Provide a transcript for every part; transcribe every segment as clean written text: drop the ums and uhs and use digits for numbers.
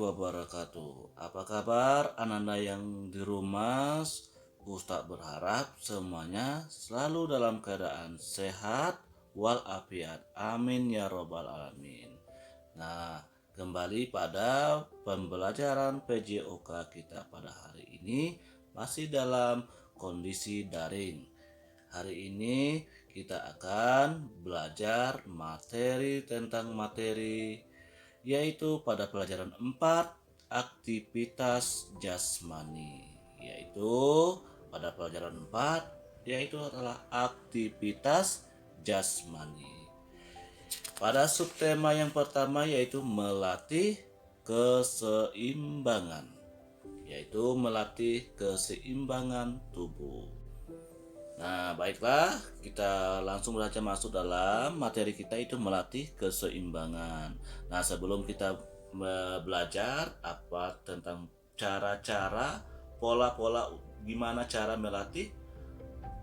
wabarakatuh. Apa kabar Ananda yang di rumah? Ustadz berharap semuanya selalu dalam keadaan sehat walafiat. Amin ya robbal alamin. Nah, kembali pada pembelajaran PJOK kita pada hari ini masih dalam kondisi daring. Hari ini kita akan belajar materi tentang materi yaitu pada pelajaran 4 aktivitas jasmani, yaitu pada pelajaran 4 yaitu adalah aktivitas jasmani. Pada subtema yang pertama yaitu melatih keseimbangan, yaitu melatih keseimbangan tubuh. Nah, baiklah, kita langsung saja masuk dalam materi kita itu melatih keseimbangan. Nah, sebelum kita belajar apa tentang cara-cara, pola-pola gimana cara melatih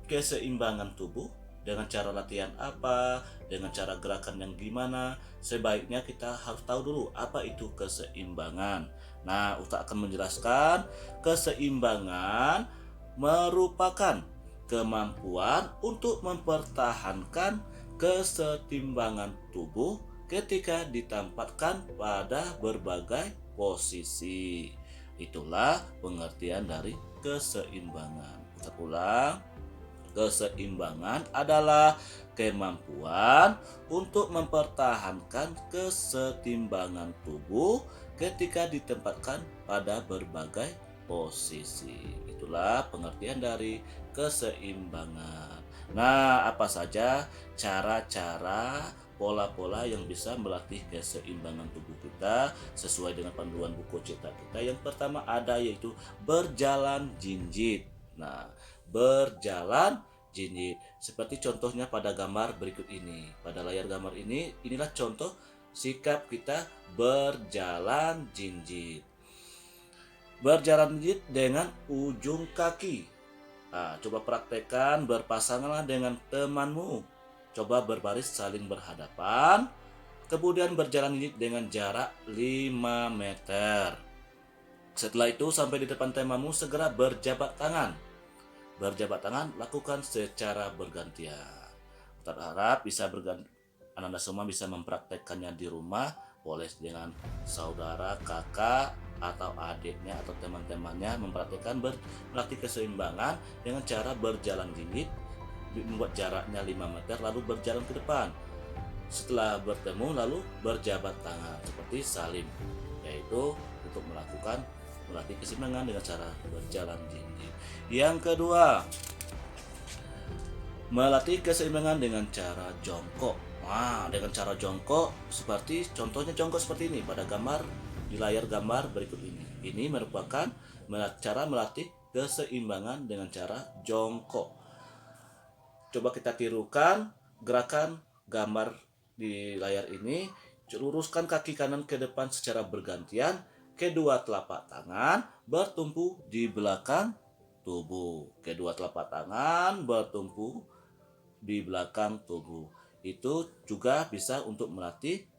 keseimbangan tubuh, dengan cara latihan apa, dengan cara gerakan yang gimana, sebaiknya kita harus tahu dulu apa itu keseimbangan. Nah, Ustaz akan menjelaskan keseimbangan merupakan kemampuan untuk mempertahankan kesetimbangan tubuh ketika ditempatkan pada berbagai posisi. Itulah pengertian dari keseimbangan. Kita ulang. Keseimbangan adalah kemampuan untuk mempertahankan kesetimbangan tubuh ketika ditempatkan pada berbagai posisi. Itulah pengertian dari keseimbangan. Nah, apa saja cara-cara pola-pola yang bisa melatih keseimbangan tubuh kita sesuai dengan panduan buku cetak kita? Yang pertama ada yaitu berjalan jinjit. Nah, berjalan jinjit seperti contohnya pada gambar berikut ini. Pada layar gambar ini, inilah contoh sikap kita berjalan jinjit. Berjalan jinjit dengan ujung kaki. Nah, coba praktekkan berpasanganlah dengan temanmu. Coba berbaris saling berhadapan. Kemudian berjalan jinjit dengan jarak 5 meter. Setelah itu sampai di depan temanmu segera berjabat tangan. Berjabat tangan lakukan secara bergantian. Ustaz harap bisa Ananda semua bisa mempraktekkannya di rumah, boleh dengan saudara, kakak, atau adiknya atau teman-temannya mempraktekkan melatih keseimbangan dengan cara berjalan jinjit, membuat jaraknya 5 meter lalu berjalan ke depan. Setelah bertemu lalu berjabat tangan seperti salim, yaitu untuk melatih keseimbangan dengan cara berjalan jinjit. Yang kedua, melatih keseimbangan dengan cara jongkok. Nah, dengan cara jongkok seperti contohnya jongkok seperti ini pada gambar di layar gambar berikut ini. Ini merupakan cara melatih keseimbangan dengan cara jongkok. Coba kita tirukan gerakan gambar di layar ini. Luruskan kaki kanan ke depan secara bergantian. Kedua telapak tangan bertumpu di belakang tubuh. Kedua telapak tangan bertumpu di belakang tubuh. Itu juga bisa untuk melatih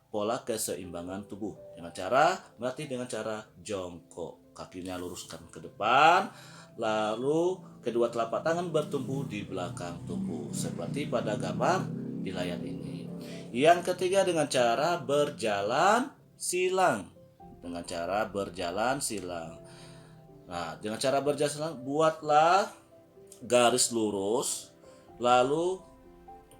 pola keseimbangan tubuh dengan cara melatih dengan cara jongkok. Kakinya luruskan ke depan, lalu kedua telapak tangan bertumpu di belakang tubuh seperti pada gambar di layar ini. Yang ketiga dengan cara berjalan silang. Dengan cara berjalan silang. Nah, dengan cara berjalan silang, buatlah garis lurus, lalu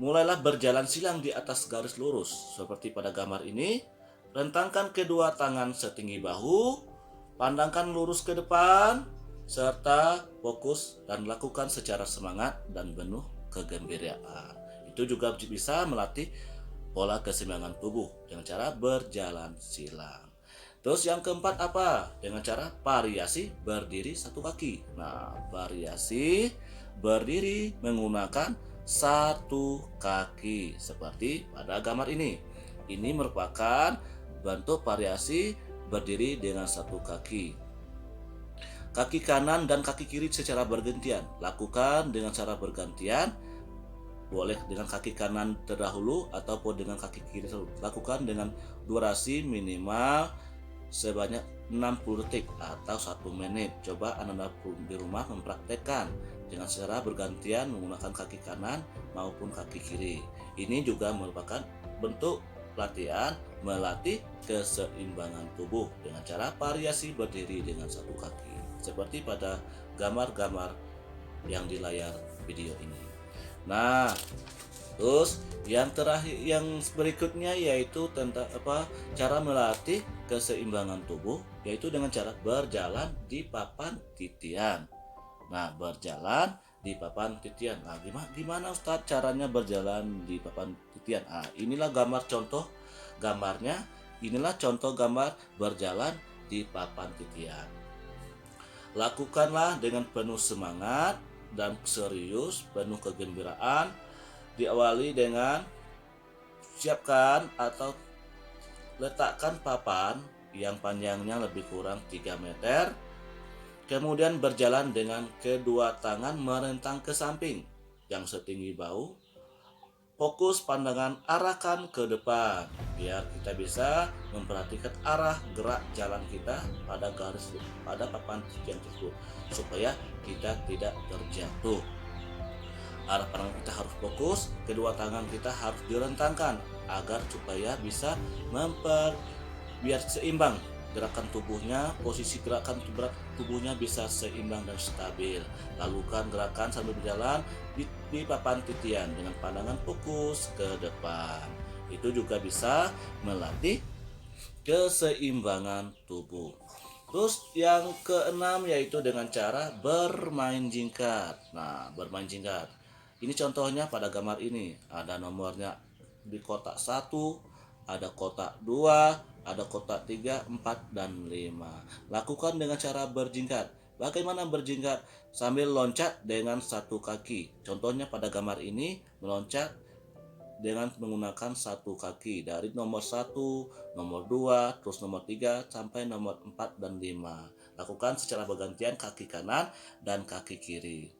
mulailah berjalan silang di atas garis lurus. Seperti pada gambar ini, rentangkan kedua tangan setinggi bahu, pandangkan lurus ke depan, serta fokus dan lakukan secara semangat dan penuh kegembiraan. Itu juga bisa melatih pola keseimbangan tubuh dengan cara berjalan silang. Terus yang keempat apa? Dengan cara variasi berdiri satu kaki. Nah, variasi berdiri menggunakan satu kaki seperti pada gambar ini. Ini merupakan bentuk variasi berdiri dengan satu kaki. Kaki kanan dan kaki kiri secara bergantian. Lakukan dengan cara bergantian. Boleh dengan kaki kanan terdahulu ataupun dengan kaki kiri. Lakukan dengan durasi minimal sebanyak 60 detik atau 1 menit. Coba Anda di rumah mempraktekkan dengan cara bergantian menggunakan kaki kanan maupun kaki kiri. Ini juga merupakan bentuk latihan melatih keseimbangan tubuh dengan cara variasi berdiri dengan satu kaki, seperti pada gambar-gambar yang di layar video ini. Nah, terus yang terakhir, yang berikutnya yaitu tentang cara melatih keseimbangan tubuh, yaitu dengan cara berjalan di papan titian. Nah, berjalan di papan titian. Nah, gimana Ustadz caranya berjalan di papan titian? Nah, inilah gambar contoh gambarnya. Inilah contoh gambar berjalan di papan titian. Lakukanlah dengan penuh semangat dan serius, penuh kegembiraan. Diawali dengan siapkan atau letakkan papan yang panjangnya lebih kurang 3 meter. Kemudian berjalan dengan kedua tangan merentang ke samping yang setinggi bahu. Fokus pandangan arahkan ke depan biar kita bisa memperhatikan arah gerak jalan kita pada papan titian tersebut supaya kita tidak terjatuh. Arah pandang kita harus fokus, kedua tangan kita harus direntangkan agar supaya bisa biar seimbang gerakan tubuhnya, posisi gerakan tubuhnya bisa seimbang dan stabil. Lakukan gerakan sambil berjalan di papan titian dengan pandangan fokus ke depan. Itu juga bisa melatih keseimbangan tubuh. Terus yang keenam yaitu dengan cara bermain jingkat. Nah, bermain jingkat. Ini contohnya pada gambar ini. Ada nomornya di kotak 1, ada kotak 2, ada kotak 3, 4, dan 5. Lakukan dengan cara berjingkat. Bagaimana berjingkat? Sambil loncat dengan satu kaki. Contohnya pada gambar ini meloncat dengan menggunakan satu kaki dari nomor 1, nomor 2, terus nomor 3 sampai nomor 4 dan 5. Lakukan secara bergantian kaki kanan dan kaki kiri.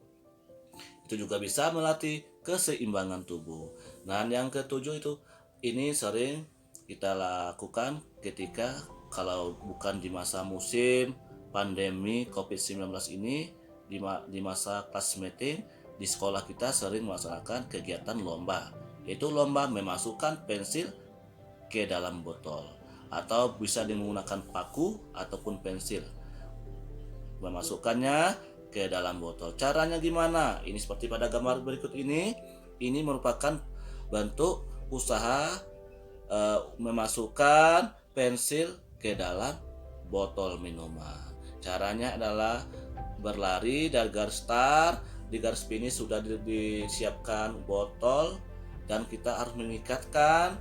Itu juga bisa melatih keseimbangan tubuh. Nah, yang ketujuh itu ini sering kita lakukan ketika kalau bukan di masa musim pandemi COVID-19 ini, di masa class meeting di sekolah kita sering melaksanakan kegiatan lomba, yaitu lomba memasukkan pensil ke dalam botol atau bisa menggunakan paku ataupun pensil memasukkannya ke dalam botol. Caranya gimana? Ini seperti pada gambar berikut ini. Ini merupakan bentuk usaha memasukkan pensil ke dalam botol minuman. Caranya adalah berlari dari garis start. Di garis finish sudah disiapkan botol dan kita harus mengikatkan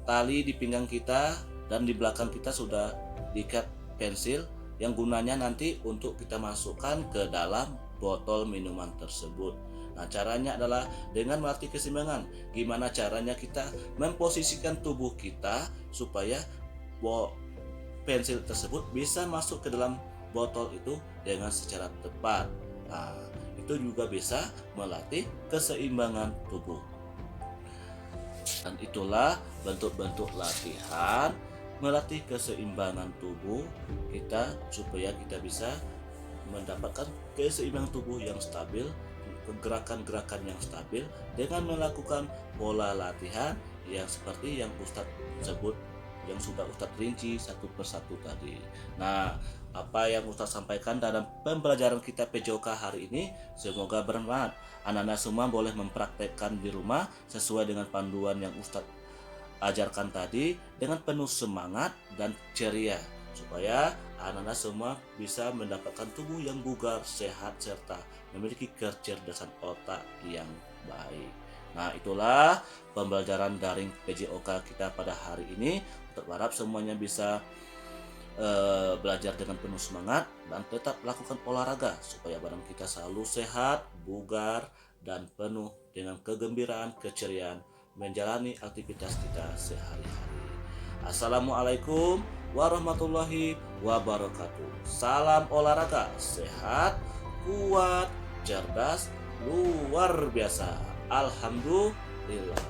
tali di pinggang kita, dan di belakang kita sudah diikat pensil yang gunanya nanti untuk kita masukkan ke dalam botol minuman tersebut. Nah, caranya adalah dengan melatih keseimbangan. Gimana caranya kita memposisikan tubuh kita supaya pensil tersebut bisa masuk ke dalam botol itu dengan secara tepat. Nah, itu juga bisa melatih keseimbangan tubuh. Dan itulah bentuk-bentuk latihan melatih keseimbangan tubuh kita supaya kita bisa mendapatkan keseimbangan tubuh yang stabil, gerakan-gerakan yang stabil dengan melakukan pola latihan yang seperti yang Ustadz sebut, yang sudah Ustadz rinci satu persatu tadi. Nah, apa yang Ustadz sampaikan dalam pembelajaran kita PJOK hari ini semoga bermanfaat. Anak-anak semua boleh mempraktekkan di rumah sesuai dengan panduan yang Ustadz ajarkan tadi dengan penuh semangat dan ceria supaya anak-anak semua bisa mendapatkan tubuh yang bugar, sehat, serta memiliki kecerdasan otak yang baik. Nah, itulah pembelajaran daring PJOK kita pada hari ini. Berharap semuanya bisa belajar dengan penuh semangat dan tetap lakukan olahraga supaya badan kita selalu sehat, bugar, dan penuh dengan kegembiraan, keceriaan menjalani aktivitas kita sehari-hari. Assalamualaikum warahmatullahi wabarakatuh. Salam olahraga, sehat, kuat, cerdas, luar biasa. Alhamdulillah.